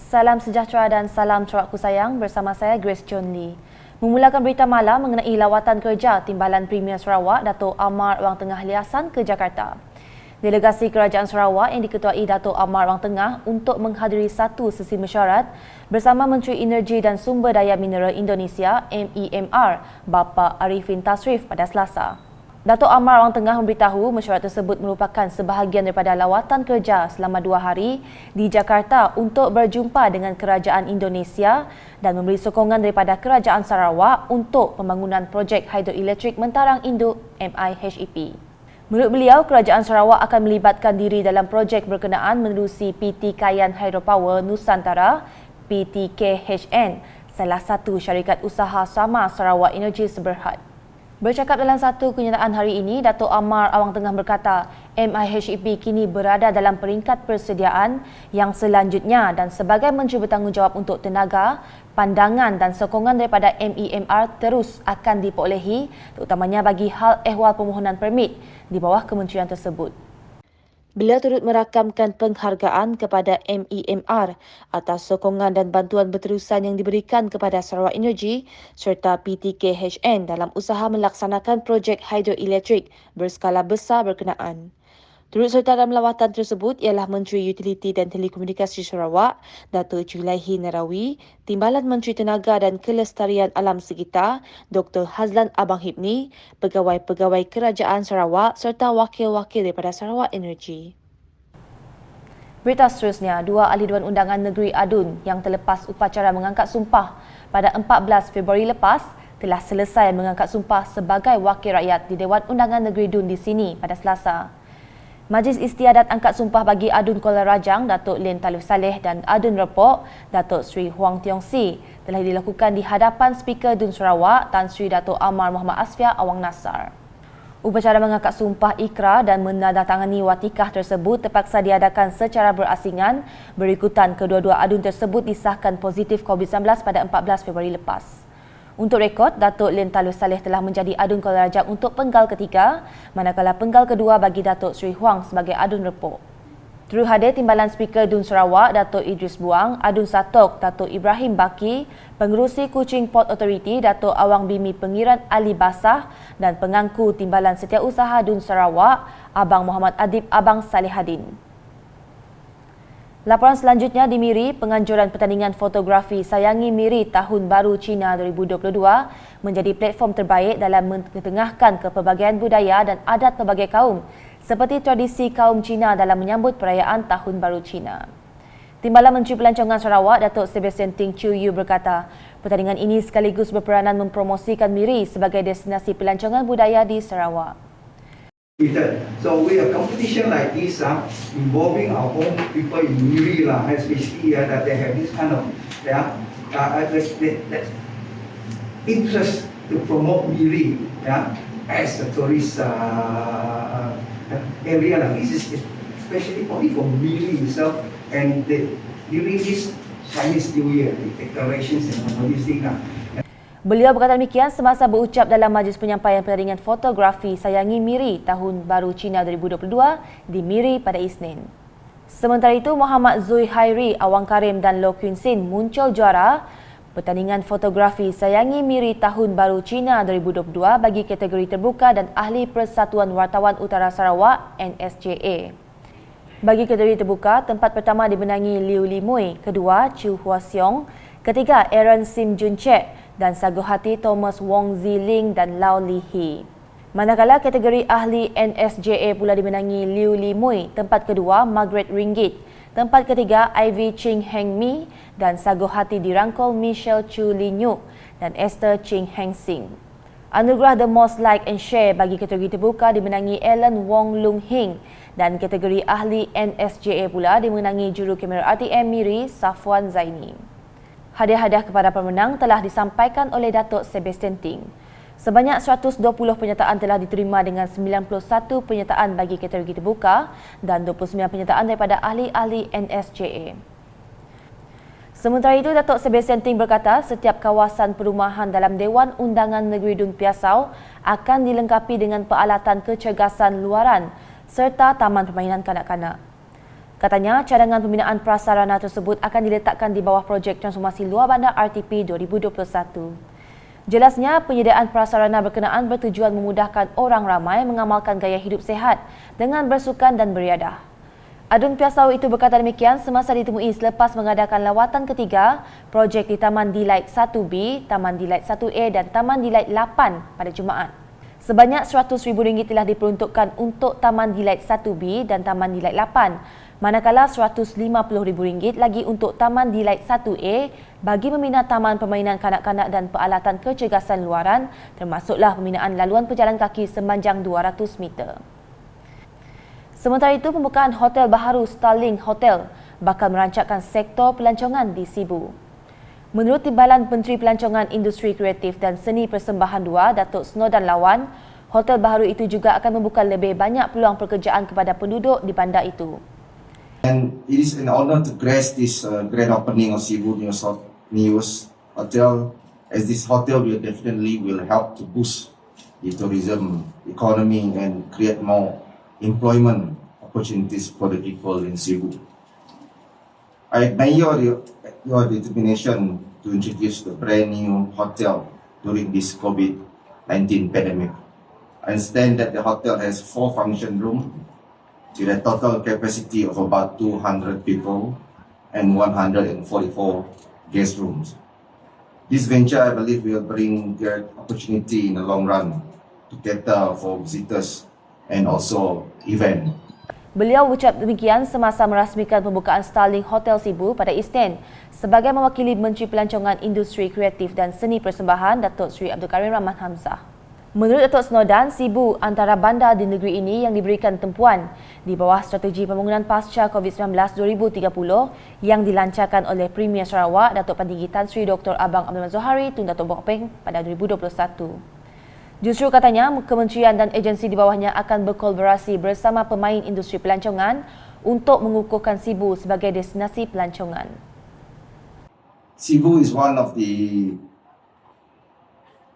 Salam sejahtera dan salam corakku sayang bersama saya Grace Chon Lee. Memulakan berita malam mengenai lawatan kerja Timbalan Premier Sarawak Dato' Amar Wang Tengah Liasan ke Jakarta. Delegasi Kerajaan Sarawak yang diketuai Dato' Amar Wang Tengah untuk menghadiri satu sesi mesyuarat bersama Menteri Energi dan Sumber Daya Mineral Indonesia MEMR Bapa Arifin Tasrif pada Selasa. Dato' Amar Wang Tengah memberitahu mesyuarat tersebut merupakan sebahagian daripada lawatan kerja selama 2 hari di Jakarta untuk berjumpa dengan Kerajaan Indonesia dan memberi sokongan daripada Kerajaan Sarawak untuk pembangunan projek hidroelektrik Mentarang Induk MIHEP. Menurut beliau, Kerajaan Sarawak akan melibatkan diri dalam projek berkenaan menerusi PT Kayan Hydropower Nusantara PTKHN, salah satu syarikat usaha sama Sarawak Energy Seberhad. Bercakap dalam satu kenyataan hari ini, Dato' Amar Wang Tengah berkata, MIHEP kini berada dalam peringkat persediaan yang selanjutnya dan sebagai menteri bertanggungjawab untuk tenaga, pandangan dan sokongan daripada MEMR terus akan diperolehi terutamanya bagi hal ehwal permohonan permit di bawah kementerian tersebut. Beliau turut merakamkan penghargaan kepada MEMR atas sokongan dan bantuan berterusan yang diberikan kepada Sarawak Energy serta PTKHN dalam usaha melaksanakan projek hidroelektrik berskala besar berkenaan. Turut serta dalam lawatan tersebut ialah Menteri Utiliti dan Telekomunikasi Sarawak, Datuk Julaihi Narawi, Timbalan Menteri Tenaga dan Kelestarian Alam Sekitar, Dr. Hazlan Abang Hibni, pegawai-pegawai Kerajaan Sarawak serta wakil-wakil daripada Sarawak Energy. Berita seterusnya, 2 ahli Dewan Undangan Negeri ADUN yang terlepas upacara mengangkat sumpah pada 14 Februari lepas telah selesai mengangkat sumpah sebagai wakil rakyat di Dewan Undangan Negeri DUN di sini pada Selasa. Majlis Istiadat angkat sumpah bagi ADUN Kuala Rajang, Datuk Lim Talif Saleh dan ADUN Repok, Datuk Sri Huang Tiong Si telah dilakukan di hadapan Speaker DUN Sarawak, Tan Sri Datuk Amar Muhammad Asfiah Awang Nasar. Upacara mengangkat sumpah ikrar dan menandatangani watikah tersebut terpaksa diadakan secara berasingan berikutan kedua-dua ADUN tersebut disahkan positif COVID-19 pada 14 Februari lepas. Untuk rekod, Datuk Lim Talif Saleh telah menjadi ADUN Kuala Rajang untuk penggal ketiga, manakala penggal kedua bagi Datuk Sri Huang sebagai ADUN Repok. Turut hadir Timbalan Speaker DUN Sarawak, Datuk Idris Buang, ADUN Satok, Datuk Ibrahim Baki, Pengerusi Kuching Port Authority, Datuk Awang Bimi Pengiran Ali Basah dan pengangku Timbalan Setiausaha DUN Sarawak, Abang Muhammad Adib Abang Salihadin. Laporan selanjutnya di Miri, penganjuran pertandingan fotografi Sayangi Miri Tahun Baru Cina 2022 menjadi platform terbaik dalam mengetengahkan kepelbagaian budaya dan adat pelbagai kaum seperti tradisi kaum Cina dalam menyambut perayaan Tahun Baru Cina. Timbalan Menteri Pelancongan Sarawak, Datuk Sebastian Ting Chiu Yu berkata, pertandingan ini sekaligus berperanan mempromosikan Miri sebagai destinasi pelancongan budaya di Sarawak. So with a competition like this, involving our own people in Miri, especially that they have this kind of that interest to promote Miri as a tourist area. This is especially only for Miri itself, and during this Chinese New Year, the decorations and all these things. Beliau berkata demikian semasa berucap dalam majlis penyampaian pertandingan fotografi Sayangi Miri Tahun Baru Cina 2022 di Miri pada Isnin. Sementara itu, Muhammad Zui Hairi, Awang Karim dan Loh Kwin Sin muncul juara pertandingan fotografi Sayangi Miri Tahun Baru Cina 2022 bagi kategori terbuka dan Ahli Persatuan Wartawan Utara Sarawak NSJA. Bagi kategori terbuka, tempat pertama dimenangi Liu Limui, kedua Chu Hua Siong, ketiga Aaron Sim Jun Chet dan saguhati Thomas Wong Ziling dan Lau Li Hee. Manakala kategori ahli NSJA pula dimenangi Liu Limui, tempat kedua Margaret Ringgit, tempat ketiga Ivy Ching Heng Mi dan saguhati dirangkul Michelle Chu Li Nyuk dan Esther Ching Heng Sing. Anugerah The Most Like and Share bagi kategori terbuka dimenangi Ellen Wong Lung Hing dan kategori ahli NSJA pula dimenangi juru kamera RTM Miri Safwan Zaini. Hadiah-hadiah kepada pemenang telah disampaikan oleh Datuk Sebastian Ting. Sebanyak 120 penyertaan telah diterima dengan 91 penyertaan bagi kategori terbuka dan 29 penyertaan daripada ahli-ahli NSJA. Sementara itu, Datuk Sebastian Ting berkata setiap kawasan perumahan dalam Dewan Undangan Negeri DUN Piasau akan dilengkapi dengan peralatan kecergasan luaran serta taman permainan kanak-kanak. Katanya, cadangan pembinaan prasarana tersebut akan diletakkan di bawah projek transformasi luar bandar RTP 2021. Jelasnya, penyediaan prasarana berkenaan bertujuan memudahkan orang ramai mengamalkan gaya hidup sihat dengan bersukan dan beriadah. Adun Piasau itu berkata demikian semasa ditemui selepas mengadakan lawatan ketiga projek di Taman Delight 1B, Taman Delight 1A dan Taman Delight 8 pada Jumaat. Sebanyak RM100,000 telah diperuntukkan untuk Taman Delight 1B dan Taman Delight 8, manakala RM150,000 lagi untuk Taman Delight 1A bagi membina taman permainan kanak-kanak dan peralatan kecergasan luaran, termasuklah pembinaan laluan pejalan kaki sepanjang 200 meter. Sementara itu, pembukaan hotel baharu Starling Hotel bakal merancangkan sektor pelancongan di Sibu. Menurut Timbalan Menteri Pelancongan Industri Kreatif dan Seni Persembahan 2, Datuk Snodan Lawan, hotel baharu itu juga akan membuka lebih banyak peluang pekerjaan kepada penduduk di bandar itu. And it is an honor to grace this grand opening of Sibu News Hotel, as this hotel will definitely help to boost the tourism economy and create more employment opportunities for the people in Sibu. I admire your determination to introduce the brand new hotel during this COVID-19 pandemic. I understand that the hotel has 4 function rooms with a total capacity of about 200 people and 144 guest rooms. This venture, I believe, will bring great opportunity in the long run to cater for visitors and also event. Beliau ucap demikian semasa merasmikan pembukaan Starling Hotel Sibu pada Isnin sebagai mewakili Menteri Pelancongan Industri Kreatif dan Seni Persembahan Datuk Seri Abdul Karim Rahman Hamzah. Menurut Datuk Snodan, Sibu antara bandar di negeri ini yang diberikan tempuan di bawah strategi pembangunan pasca COVID-19 2030 yang dilancarkan oleh Premier Sarawak Datuk Pentinggi Tan Sri Dr. Abang Abdul Zohari Tun Datuk Bokpeng pada 2021. Justru katanya, kementerian dan agensi di bawahnya akan berkolaborasi bersama pemain industri pelancongan untuk mengukuhkan Sibu sebagai destinasi pelancongan. Sibu is one of the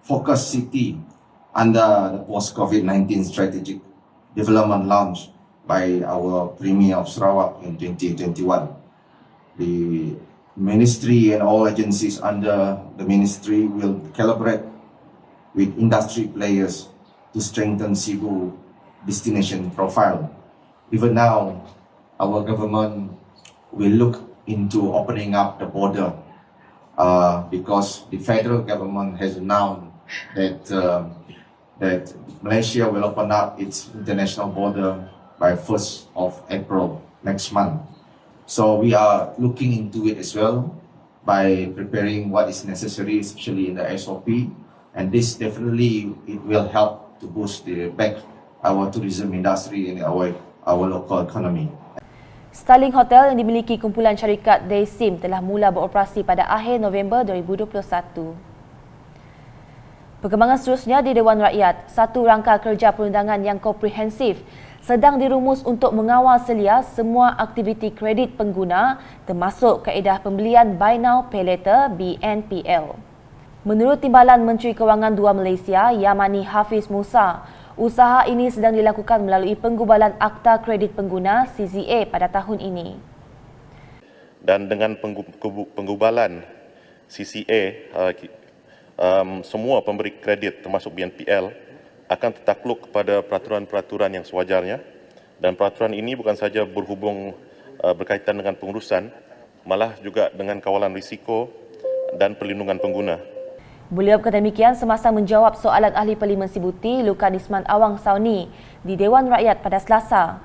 focus city under the post-COVID-19 strategic development launch by our Premier of Sarawak in 2021. The ministry and all agencies under the ministry will collaborate with industry players to strengthen Sibu destination profile. Even now, our government will look into opening up the border because the federal government has announced that Malaysia will open up its international border by 1st of April next month. So we are looking into it as well by preparing what is necessary, especially in the SOP. And this definitely it will help to boost our tourism industry and our local economy. Starling Hotel yang dimiliki kumpulan syarikat Daysim telah mula beroperasi pada akhir November 2021. Perkembangan seterusnya di Dewan Rakyat, satu rangka kerja perundangan yang komprehensif sedang dirumus untuk mengawal selia semua aktiviti kredit pengguna termasuk kaedah pembelian Buy Now Pay Later BNPL. Menurut Timbalan Menteri Kewangan 2 Malaysia, Yamani Hafiz Musa, usaha ini sedang dilakukan melalui penggubalan Akta Kredit Pengguna CZA pada tahun ini. Dan dengan penggubalan CCA, semua pemberi kredit termasuk BNPL akan tertakluk kepada peraturan-peraturan yang sewajarnya, dan peraturan ini bukan saja berkaitan dengan pengurusan, malah juga dengan kawalan risiko dan perlindungan pengguna. Beliau berkata demikian semasa menjawab soalan Ahli Parlimen Sibuti Lukan Isman Awang Sauni di Dewan Rakyat pada Selasa.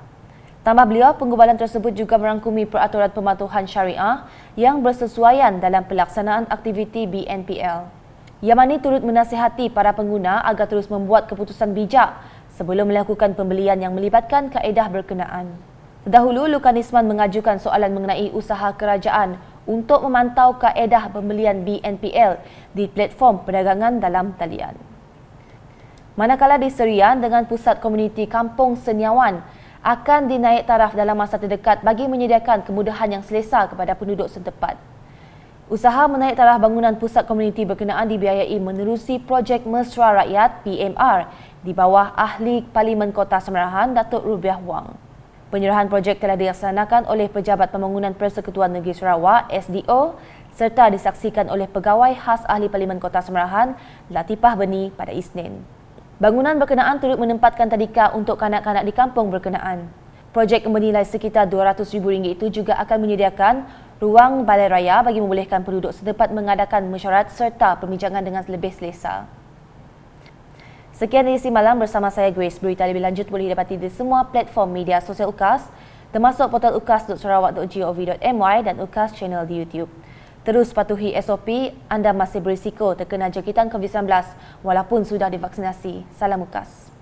Tambah beliau, penggubalan tersebut juga merangkumi peraturan pematuhan syariah yang bersesuaian dalam pelaksanaan aktiviti BNPL. Yamani turut menasihati para pengguna agar terus membuat keputusan bijak sebelum melakukan pembelian yang melibatkan kaedah berkenaan. Terdahulu, Lukan Isman mengajukan soalan mengenai usaha kerajaan untuk memantau kaedah pembelian BNPL di platform perdagangan dalam talian. Manakala di Serian dengan pusat komuniti Kampung Seniawan akan dinaik taraf dalam masa terdekat bagi menyediakan kemudahan yang selesa kepada penduduk setempat. Usaha menaik taraf bangunan pusat komuniti berkenaan dibiayai menerusi projek Mesra Rakyat PMR di bawah Ahli Parlimen Kota Semerahan Datuk Rubiah Wang. Penyerahan projek telah dilaksanakan oleh Pejabat Pembangunan Persekutuan Negeri Sarawak (SDO) serta disaksikan oleh Pegawai Khas Ahli Parlimen Kota Semerahan Latifah Beni pada Isnin. Bangunan berkenaan turut menempatkan tadika untuk kanak-kanak di kampung berkenaan. Projek bernilai sekitar RM200,000 itu juga akan menyediakan ruang balai raya bagi membolehkan penduduk setempat mengadakan mesyuarat serta perbincangan dengan lebih selesa. Sekian edisi malam bersama saya Grace. Berita lebih lanjut boleh didapati di semua platform media sosial UKAS termasuk portal ukas.sarawak.gov.my dan UKAS channel di YouTube. Terus patuhi SOP, anda masih berisiko terkena jangkitan COVID-19 walaupun sudah divaksinasi. Salam UKAS.